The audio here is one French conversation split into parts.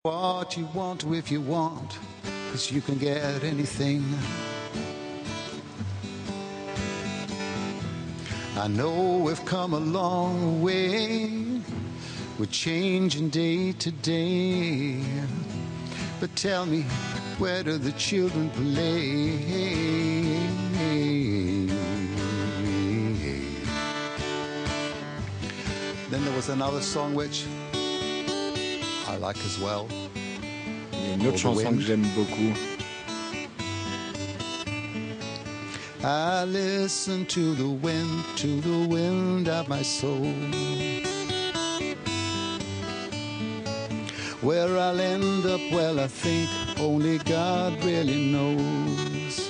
What you want if you want, 'cause you can get anything. I know we've come a long way, we're changing day to day. But tell me, where do the children play? Then there was another song which I like as well. Il y a une autre chanson que j'aime beaucoup. I listen to the wind of my soul. Where I'll end up, well, I think only God really knows.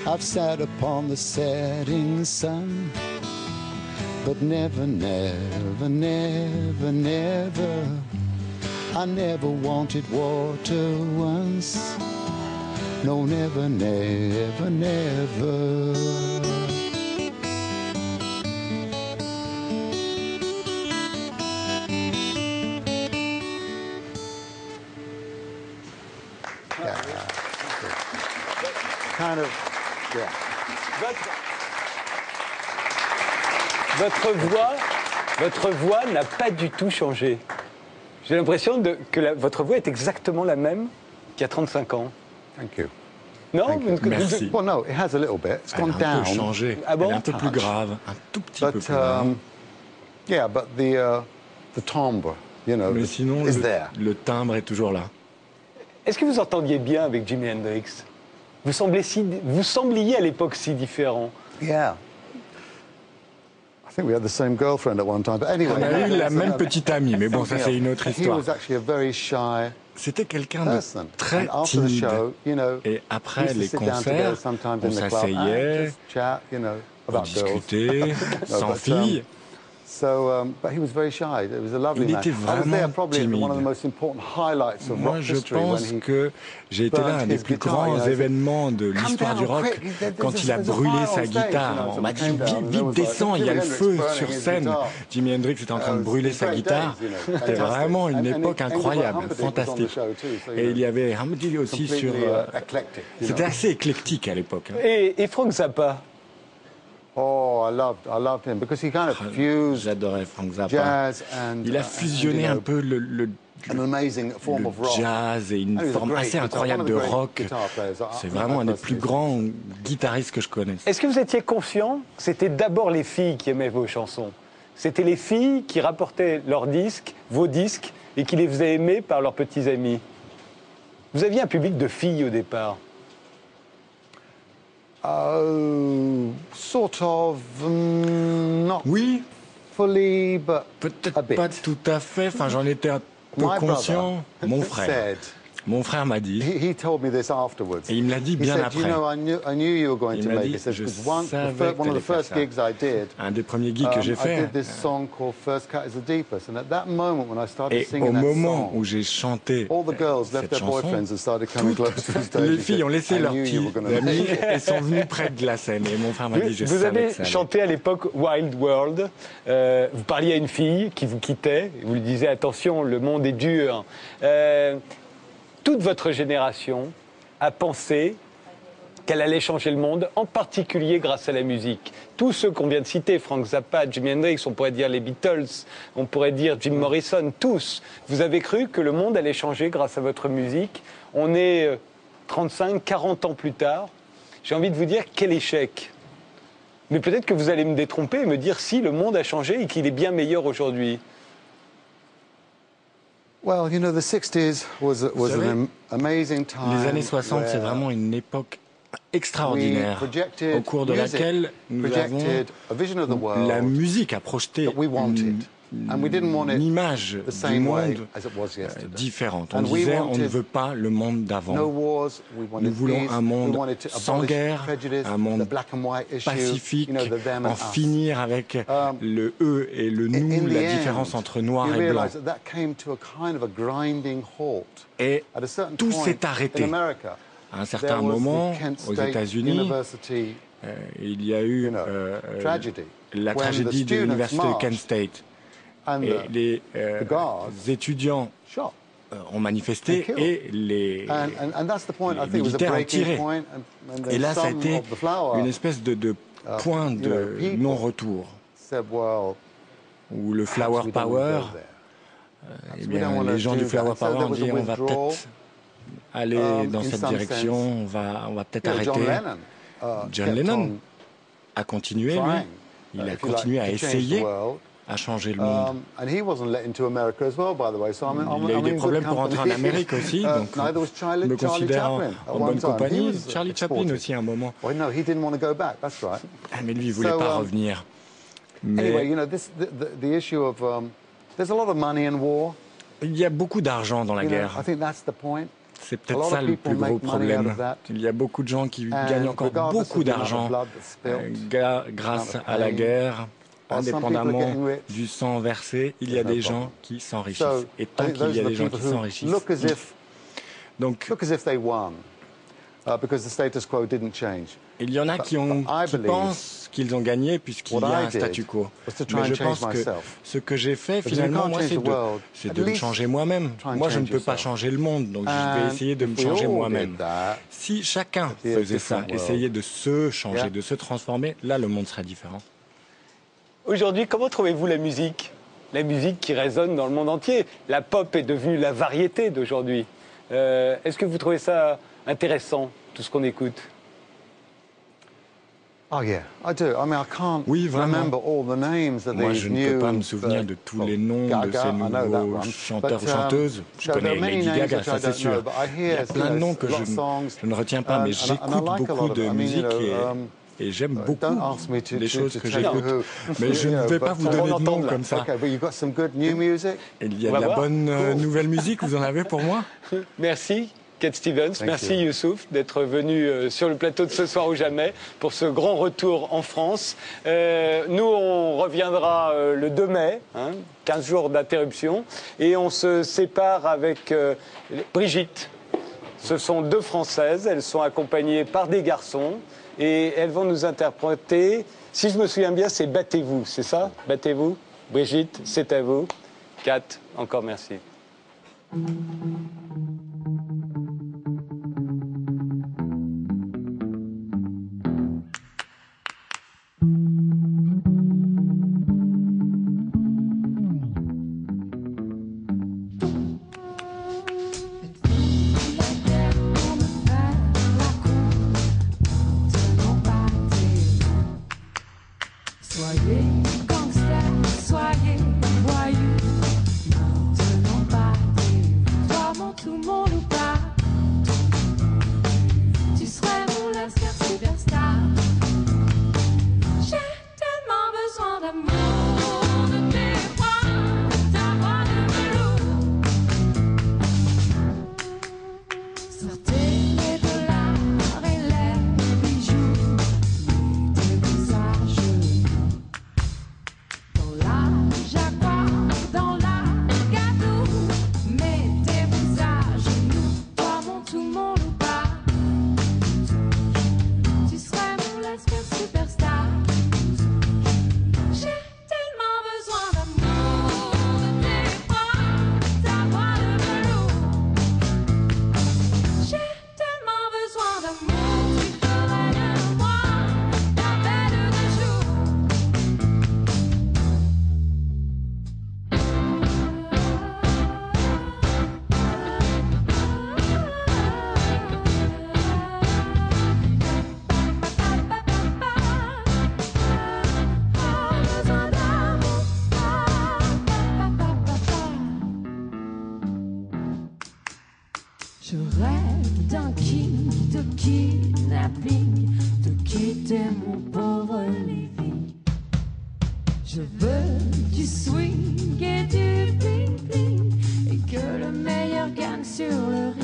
I've sat upon the setting sun, but never, never, never, never, I never wanted water once. No, never, never, never. Yeah. Kind of, yeah. Votre voix n'a pas du tout changé. J'ai l'impression que votre voix est exactement la même qu'il y a 35 ans. Thank you. Non, Merci. Well, no, it has a little bit. It's gone Elle a un down. peu changé. Ah bon? Elle est un peu plus grave, un tout petit peu But plus grave. yeah, but the timbre, you know, Mais sinon, is there. le timbre est toujours là. Est-ce que vous entendiez bien avec Jimi Hendrix? Vous sembliez à l'époque si différent. Yeah. I think we had the same girlfriend at one time. But anyway, On a eu la même petite amie, mais bon, ça c'est une autre He histoire. was actually a very shy C'était quelqu'un de person. très And after the timide. show, you know, Et we après used to les sit down concerts, together sometimes on in the club and s'asseyait, just chat, you know, on about girls. discutait, sans but, filles. So, but he was very shy. It was a lovely Il man. était I was there vraiment probably at one of the timide. most important highlights of Moi, rock je history when pense he que j'ai été là un des plus grands événements de l'histoire du rock quand il a brûlé sa guitare. On m'a dit vite descends, il y a le feu sur scène. Jimi Hendrix était en train de brûler sa guitare. C'était vraiment une époque incroyable, fantastique. Et il y avait Hamdi aussi sur. C'était assez éclectique à l'époque. Et Frank Zappa? Oh, I loved him because he kind of fused J'adorais Frank Zappa. jazz and Il a fusionné un peu an amazing form of rock. jazz et une And he was a forme great assez guitar- incroyable one de of the great rock. guitar players. C'est vraiment un des plus grands guitaristes que je connaisse. Est-ce que vous étiez conscient que c'était d'abord les filles qui aimaient vos chansons? C'était les filles qui rapportaient leurs disques, vos disques, et qui les faisaient aimer par leurs petits amis. Vous aviez un public de filles au départ. Sort of, not Oui, fully, but a peut-être bit. pas tout à fait. Enfin, j'en étais un peu My conscient. brother Mon frère. said, Mon frère m'a dit, he told me this afterwards. et il me l'a dit He bien said, après. you know, I knew you were going Il to m'a make dit, it. He said, je because savais one of que the t'allais first faire gigs I did, Un des premiers gigs que j'ai I fait. did this song called First Cat is the Deepest. And at that moment when I started Et au singing that moment song, où j'ai chanté all the girls left cette their chanson, boyfriends and started coming close to the stage. les He filles said, ont laissé I leurs knew you were petits gonna amis make it. et sont venus près de la scène. Et mon frère m'a dit, je Vous savais avez que ça allait. chanté à l'époque Wild World. Vous parliez à une fille qui vous quittait. Vous lui disiez attention, le monde est dur. Toute votre génération a pensé qu'elle allait changer le monde, en particulier grâce à la musique. Tous ceux qu'on vient de citer, Frank Zappa, Jimi Hendrix, on pourrait dire les Beatles, on pourrait dire Jim Morrison, tous. Vous avez cru que le monde allait changer grâce à votre musique. On est 35, 40 ans plus tard. J'ai envie de vous dire quel échec. Mais peut-être que vous allez me détromper et me dire si le monde a changé et qu'il est bien meilleur aujourd'hui. Well, you know, the 60s was savez, an amazing time. Les années 60, c'est where vraiment une époque we extraordinaire projected au cours de music, laquelle nous avons projected a vision of the world la musique a projeté that we wanted. And we didn't want une it image the du same way monde as it was yesterday. différente. On And we disait on ne wanted veut pas le monde No d'avant. wars, we wanted Nous voulons peace, un we monde wanted to sans abolish guerre, prejudice, un monde the black and white issue, pacifique, you know, the them and en us. finir avec le eux et le In nous, the la end, différence entre noir you et blanc. realize that came to a kind of a grinding halt. Et At a certain tout point s'est arrêté. in America, À un certain there was moment, the Kent aux State États-Unis, University, il y a eu you know, tragedy, la when the tragédie de students l'université de Kent marched State. Et les étudiants ont manifesté et les militaires ont tiré. Et là, ça a été une espèce de point de non-retour, où le Flower Power, eh bien, les gens du Flower Power ont dit on va peut-être aller dans cette direction, on va peut-être arrêter. John Lennon a continué, lui. Il a continué à essayer à changer le monde. Il a eu des problèmes pour rentrer en Amérique aussi, donc je me considère en bonne compagnie. Charlie Chaplin aussi à un moment. Mais lui, il ne voulait pas revenir. Mais il y a beaucoup d'argent dans la guerre. C'est peut-être ça le plus gros problème. Il y a beaucoup de gens qui gagnent encore beaucoup d'argent grâce à la guerre. Indépendamment du sang versé, il y a des gens qui s'enrichissent. Et tant qu'il y a des gens qui s'enrichissent, donc il y en a qui pensent qu'ils ont gagné puisqu'il y a un statu quo. Mais je pense que ce que j'ai fait finalement, moi, c'est de me changer moi-même. Moi, je ne peux pas changer le monde, donc je vais essayer de me changer moi-même. Si chacun faisait ça, essayait de se changer, de se transformer, là, le monde serait différent. Aujourd'hui, comment trouvez-vous la musique? La musique qui résonne dans le monde entier. La pop est devenue la variété d'aujourd'hui. Est-ce que vous trouvez ça intéressant, tout ce qu'on écoute? Oui, vraiment. Moi, je ne peux pas me souvenir de tous les noms de ces nouveaux chanteurs ou chanteuses. Je connais Lady Gaga, ça c'est sûr. Il y a plein de noms que je ne retiens pas, mais j'écoute beaucoup de musique et j'aime beaucoup les choses que j'écoute. Mais je ne vais pas vous donner de noms comme ça. Il y a de la bonne nouvelle musique, vous en avez pour moi? Merci. Cat Stevens, merci Youssouf d'être venu sur le plateau de Ce Soir ou Jamais pour ce grand retour en France. Nous, on reviendra le 2 mai, 15 jours d'interruption, et on se sépare avec Brigitte. Ce sont 2 Françaises, elles sont accompagnées par des garçons, et elles vont nous interpréter, si je me souviens bien, c'est Battez-vous, c'est ça? Battez-vous? Brigitte, c'est à vous. Cat, encore merci. Je rêve d'un king, de kidnapping, de quitter mon pauvre living. Je veux du swing et du bling bling, et que le meilleur gagne sur le ring.